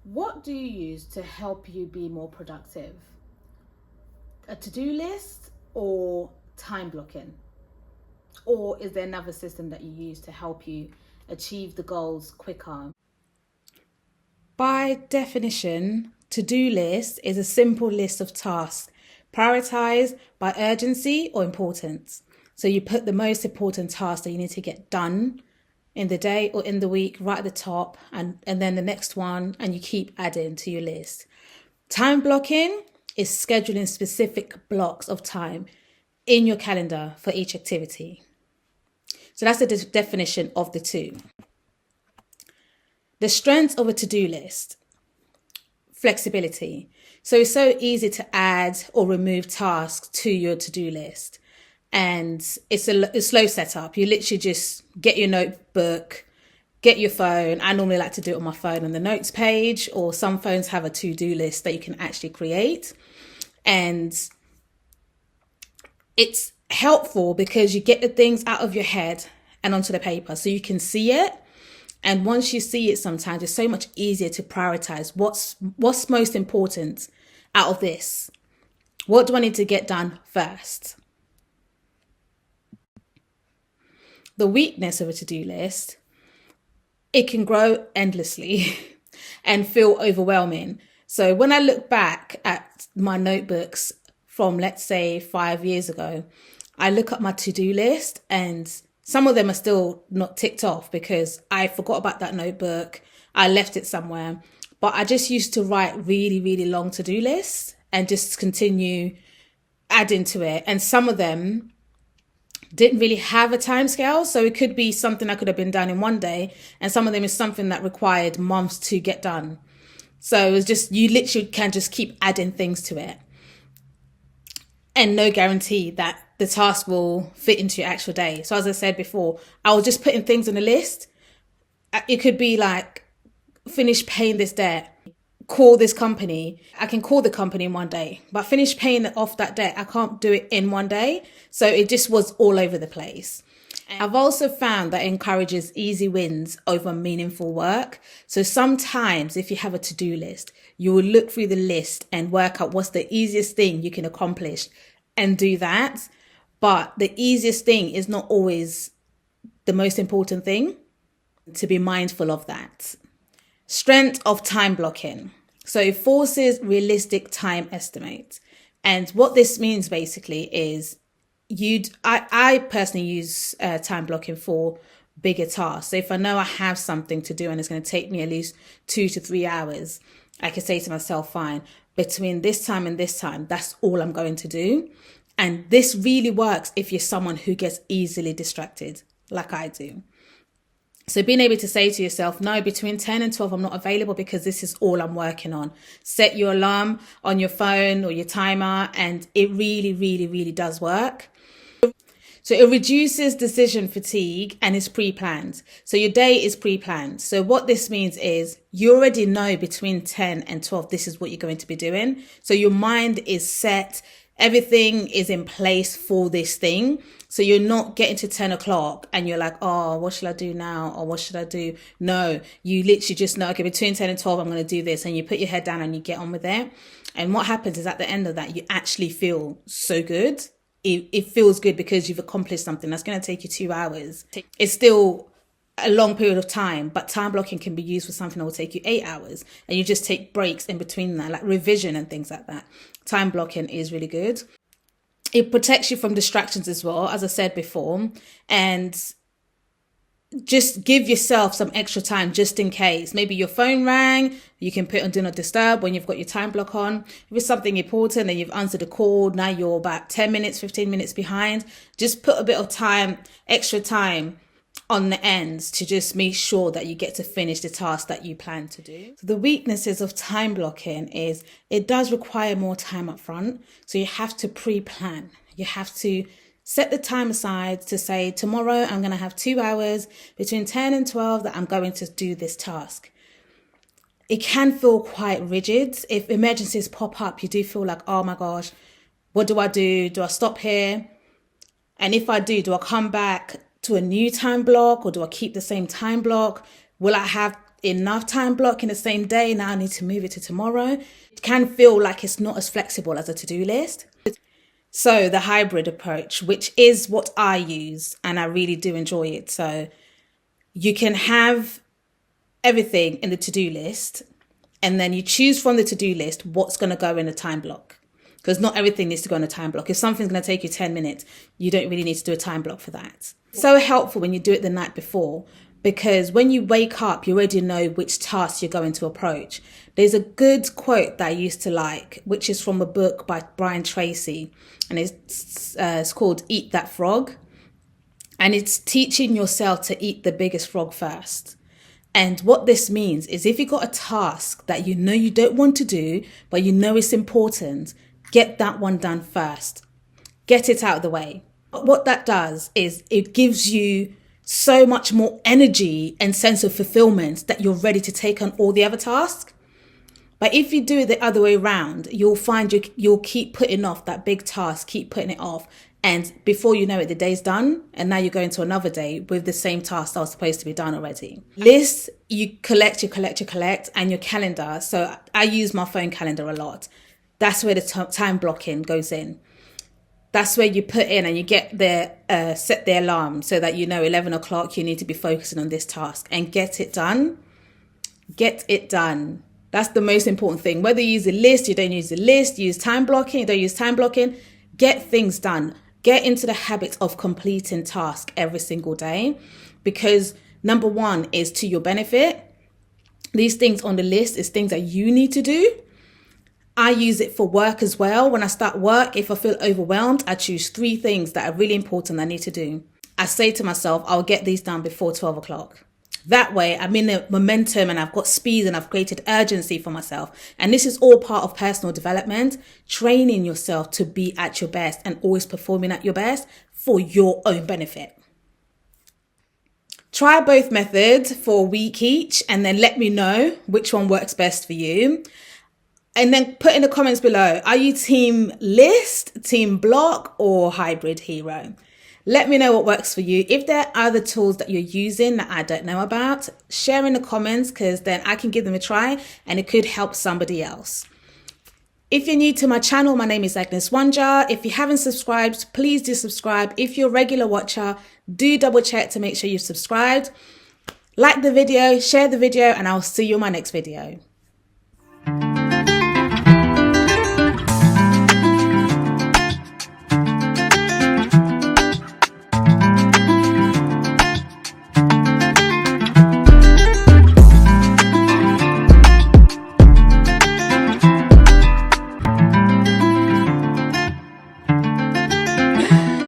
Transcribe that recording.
What do you use to help you be more productive? A to-do list or time blocking? Or is there another system that you use to help you achieve the goals quicker? By definition, to-do list is a simple list of tasks prioritized by urgency or importance. So you put the most important tasks that you need to get done in the day or in the week right at the top, and then the next one, and you keep adding to your list. Time blocking is scheduling specific blocks of time in your calendar for each activity. So that's the definition of the two. The strengths of a to-do list: flexibility. So it's so easy to add or remove tasks to your to-do list. And it's a slow setup. You literally just get your notebook, get your phone. I normally like to do it on my phone on the notes page, or some phones have a to-do list that you can actually create. And it's helpful because you get the things out of your head and onto the paper so you can see it. And once you see it, sometimes it's so much easier to prioritize what's most important out of this. What do I need to get done first? The weakness of a to-do list: it can grow endlessly and feel overwhelming. So when I look back at my notebooks from, let's say, 5 years ago, I look at my to-do list and some of them are still not ticked off because I forgot about that notebook. I left it somewhere. But I just used to write really, really long to-do lists and just continue adding to it. And some of them didn't really have a time scale. So it could be something that could have been done in one day. And some of them is something that required months to get done. So it was just, you literally can just keep adding things to it. And no guarantee that the task will fit into your actual day. So as I said before, I was just putting things on the list. It could be like, finish paying this debt, call this company. I can call the company in one day, but finish paying off that debt, I can't do it in one day. So it just was all over the place. I've also found that it encourages easy wins over meaningful work. So sometimes if you have a to-do list, you will look through the list and work out what's the easiest thing you can accomplish and do that. But the easiest thing is not always the most important thing, to be mindful of that. Strength of time blocking. So it forces realistic time estimates. And what this means basically is I personally use time blocking for bigger tasks. So if I know I have something to do and it's going to take me at least 2 to 3 hours, I can say to myself, fine, between this time and this time, that's all I'm going to do. And this really works if you're someone who gets easily distracted, like I do. So being able to say to yourself, no, between 10 and 12, I'm not available because this is all I'm working on. Set your alarm on your phone or your timer, and it really, really, really does work. So it reduces decision fatigue and is pre-planned. So your day is pre-planned. So what this means is you already know between 10 and 12, this is what you're going to be doing. So your mind is set. Everything is in place for this thing. So you're not getting to 10 o'clock and you're like, oh, what should I do now? Or what should I do? No, you literally just know, okay, between 10 and 12, I'm going to do this. And you put your head down and you get on with it. And what happens is at the end of that, you actually feel so good. It feels good because you've accomplished something that's going to take you 2 hours. It's still a long period of time, but time blocking can be used for something that will take you 8 hours, and you just take breaks in between that, like revision and things like that. Time blocking is really good. It protects you from distractions as well, as I said before, and just give yourself some extra time just in case. Maybe your phone rang, you can put on do not disturb when you've got your time block on. If it's something important and you've answered a call, now you're about 10 minutes, 15 minutes behind, just put a bit of time, extra time on the ends to just make sure that you get to finish the task that you plan to do. So the weaknesses of time blocking is it does require more time up front. So you have to pre-plan. You have to set the time aside to say, tomorrow I'm going to have 2 hours between 10 and 12 that I'm going to do this task. It can feel quite rigid. If emergencies pop up, you do feel like, oh my gosh, what do I do? Do I stop here? And if I do I come back to a new time block, or do I keep the same time block? Will I have enough time block in the same day. Now I need to move it to tomorrow. It can feel like it's not as flexible as a to-do list. So the hybrid approach, which is what I use, and I really do enjoy it. So you can have everything in the to-do list, and then you choose from the to-do list what's going to go in a time block. Because not everything needs to go in a time block. If something's going to take you 10 minutes, you don't really need to do a time block for that. So helpful when you do it the night before, because when you wake up, you already know which tasks you're going to approach. There's a good quote that I used to like, which is from a book by Brian Tracy, and it's called Eat That Frog. And it's teaching yourself to eat the biggest frog first. And what this means is if you've got a task that you know you don't want to do, but you know it's important, get that one done first. Get it out of the way. What that does is it gives you so much more energy and sense of fulfillment that you're ready to take on all the other tasks. But if you do it the other way around, you'll find you'll keep putting off that big task, keep putting it off. And before you know it, the day's done. And now you're going to another day with the same task that was supposed to be done already. Lists, you collect, and your calendar. So I use my phone calendar a lot. That's where the time blocking goes in. That's where you put in and you get set the alarm so that you know 11 o'clock you need to be focusing on this task and get it done. Get it done. That's the most important thing. Whether you use a list, you don't use a list, you use time blocking, you don't use time blocking, get things done. Get into the habit of completing tasks every single day, because number one is to your benefit. These things on the list is things that you need to do. I use it for work as well. When I start work, if I feel overwhelmed, I choose 3 things that are really important I need to do. I say to myself, I'll get these done before 12 o'clock. That way, I'm in the momentum and I've got speed and I've created urgency for myself. And this is all part of personal development, training yourself to be at your best and always performing at your best for your own benefit. Try both methods for a week each and then let me know which one works best for you. And then put in the comments below, are you team list, team block, or hybrid hero? Let me know what works for you. If there are other tools that you're using that I don't know about, share in the comments, because then I can give them a try and it could help somebody else. If you're new to my channel, my name is Agnes Wanja. If you haven't subscribed, please do subscribe. If you're a regular watcher, do double check to make sure you've subscribed. Like the video, share the video, and I'll see you in my next video.